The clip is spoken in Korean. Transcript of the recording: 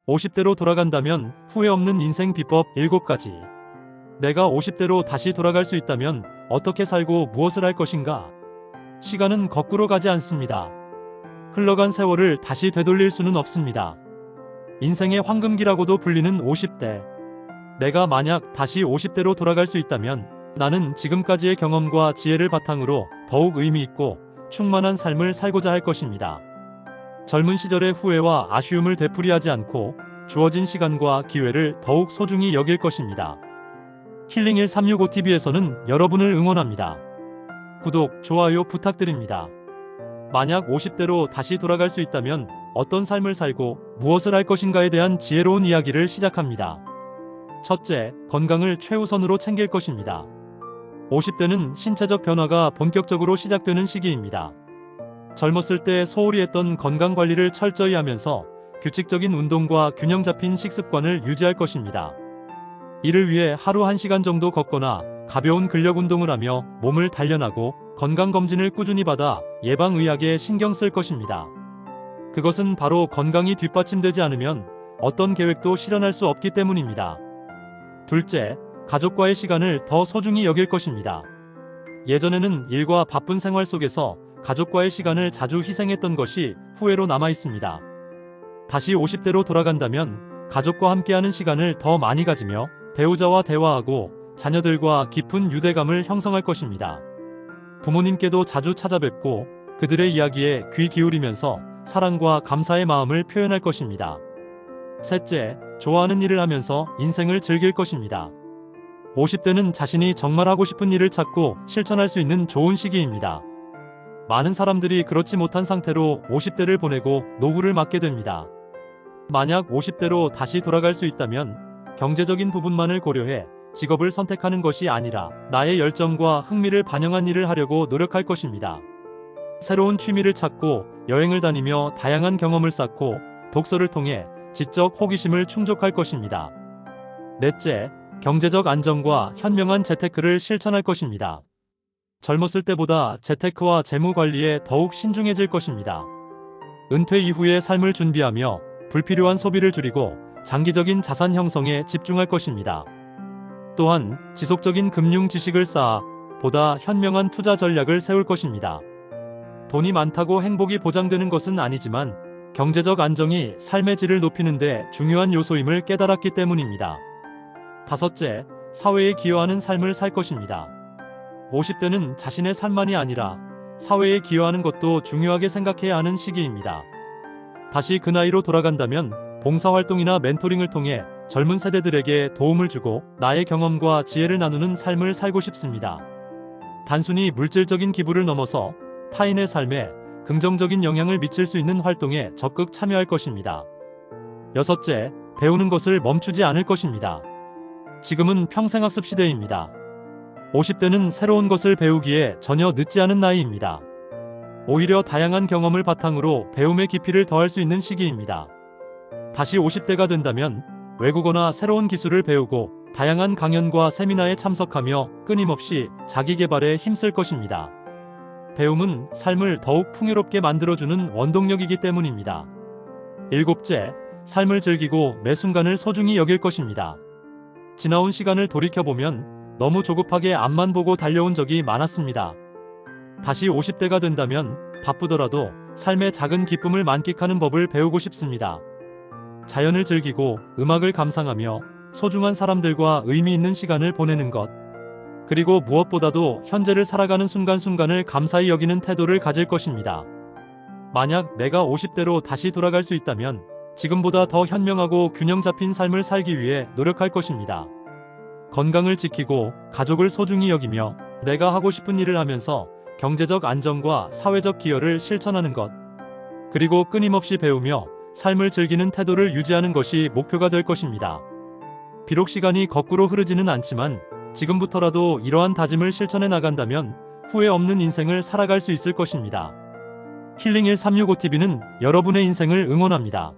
50대로 돌아간다면 후회 없는 인생 비법 7가지. 내가 50대로 다시 돌아갈 수 있다면 어떻게 살고 무엇을 할 것인가? 시간은 거꾸로 가지 않습니다. 흘러간 세월을 다시 되돌릴 수는 없습니다. 인생의 황금기라고도 불리는 50대. 내가 만약 다시 50대로 돌아갈 수 있다면 나는 지금까지의 경험과 지혜를 바탕으로 더욱 의미 있고 충만한 삶을 살고자 할 것입니다. 젊은 시절의 후회와 아쉬움을 되풀이하지 않고 주어진 시간과 기회를 더욱 소중히 여길 것입니다. 힐링1365TV에서는 여러분을 응원합니다. 구독, 좋아요 부탁드립니다. 만약 50대로 다시 돌아갈 수 있다면 어떤 삶을 살고 무엇을 할 것인가에 대한 지혜로운 이야기를 시작합니다. 첫째, 건강을 최우선으로 챙길 것입니다. 50대는 신체적 변화가 본격적으로 시작되는 시기입니다. 젊었을 때 소홀히 했던 건강 관리를 철저히 하면서 규칙적인 운동과 균형 잡힌 식습관을 유지할 것입니다. 이를 위해 하루 1시간 정도 걷거나 가벼운 근력 운동을 하며 몸을 단련하고 건강검진을 꾸준히 받아 예방의학에 신경 쓸 것입니다. 그것은 바로 건강이 뒷받침되지 않으면 어떤 계획도 실현할 수 없기 때문입니다. 둘째, 가족과의 시간을 더 소중히 여길 것입니다. 예전에는 일과 바쁜 생활 속에서 가족과의 시간을 자주 희생했던 것이 후회로 남아 있습니다. 다시 50대로 돌아간다면 가족과 함께하는 시간을 더 많이 가지며 배우자와 대화하고 자녀들과 깊은 유대감을 형성할 것입니다. 부모님께도 자주 찾아뵙고 그들의 이야기에 귀 기울이면서 사랑과 감사의 마음을 표현할 것입니다. 셋째, 좋아하는 일을 하면서 인생을 즐길 것입니다. 50대는 자신이 정말 하고 싶은 일을 찾고 실천할 수 있는 좋은 시기입니다. 많은 사람들이 그렇지 못한 상태로 50대를 보내고 노후를 맞게 됩니다. 만약 50대로 다시 돌아갈 수 있다면 경제적인 부분만을 고려해 직업을 선택하는 것이 아니라 나의 열정과 흥미를 반영한 일을 하려고 노력할 것입니다. 새로운 취미를 찾고 여행을 다니며 다양한 경험을 쌓고 독서를 통해 지적 호기심을 충족할 것입니다. 넷째, 경제적 안정과 현명한 재테크를 실천할 것입니다. 젊었을 때보다 재테크와 재무 관리에 더욱 신중해질 것입니다. 은퇴 이후의 삶을 준비하며 불필요한 소비를 줄이고 장기적인 자산 형성에 집중할 것입니다. 또한 지속적인 금융 지식을 쌓아 보다 현명한 투자 전략을 세울 것입니다. 돈이 많다고 행복이 보장되는 것은 아니지만 경제적 안정이 삶의 질을 높이는 데 중요한 요소임을 깨달았기 때문입니다. 다섯째, 사회에 기여하는 삶을 살 것입니다. 50대는 자신의 삶만이 아니라 사회에 기여하는 것도 중요하게 생각해야 하는 시기입니다. 다시 그 나이로 돌아간다면 봉사활동이나 멘토링을 통해 젊은 세대들에게 도움을 주고 나의 경험과 지혜를 나누는 삶을 살고 싶습니다. 단순히 물질적인 기부를 넘어서 타인의 삶에 긍정적인 영향을 미칠 수 있는 활동에 적극 참여할 것입니다. 여섯째, 배우는 것을 멈추지 않을 것입니다. 지금은 평생학습 시대입니다. 50대는 새로운 것을 배우기에 전혀 늦지 않은 나이입니다. 오히려 다양한 경험을 바탕으로 배움의 깊이를 더할 수 있는 시기입니다. 다시 50대가 된다면 외국어나 새로운 기술을 배우고 다양한 강연과 세미나에 참석하며 끊임없이 자기 개발에 힘쓸 것입니다. 배움은 삶을 더욱 풍요롭게 만들어주는 원동력이기 때문입니다. 일곱째, 삶을 즐기고 매 순간을 소중히 여길 것입니다. 지나온 시간을 돌이켜보면 너무 조급하게 앞만 보고 달려온 적이 많았습니다. 다시 50대가 된다면 바쁘더라도 삶의 작은 기쁨을 만끽하는 법을 배우고 싶습니다. 자연을 즐기고 음악을 감상하며 소중한 사람들과 의미 있는 시간을 보내는 것. 그리고 무엇보다도 현재를 살아가는 순간순간을 감사히 여기는 태도를 가질 것입니다. 만약 내가 50대로 다시 돌아갈 수 있다면 지금보다 더 현명하고 균형 잡힌 삶을 살기 위해 노력할 것입니다. 건강을 지키고 가족을 소중히 여기며 내가 하고 싶은 일을 하면서 경제적 안정과 사회적 기여를 실천하는 것. 그리고 끊임없이 배우며 삶을 즐기는 태도를 유지하는 것이 목표가 될 것입니다. 비록 시간이 거꾸로 흐르지는 않지만 지금부터라도 이러한 다짐을 실천해 나간다면 후회 없는 인생을 살아갈 수 있을 것입니다. 힐링1365TV는 여러분의 인생을 응원합니다.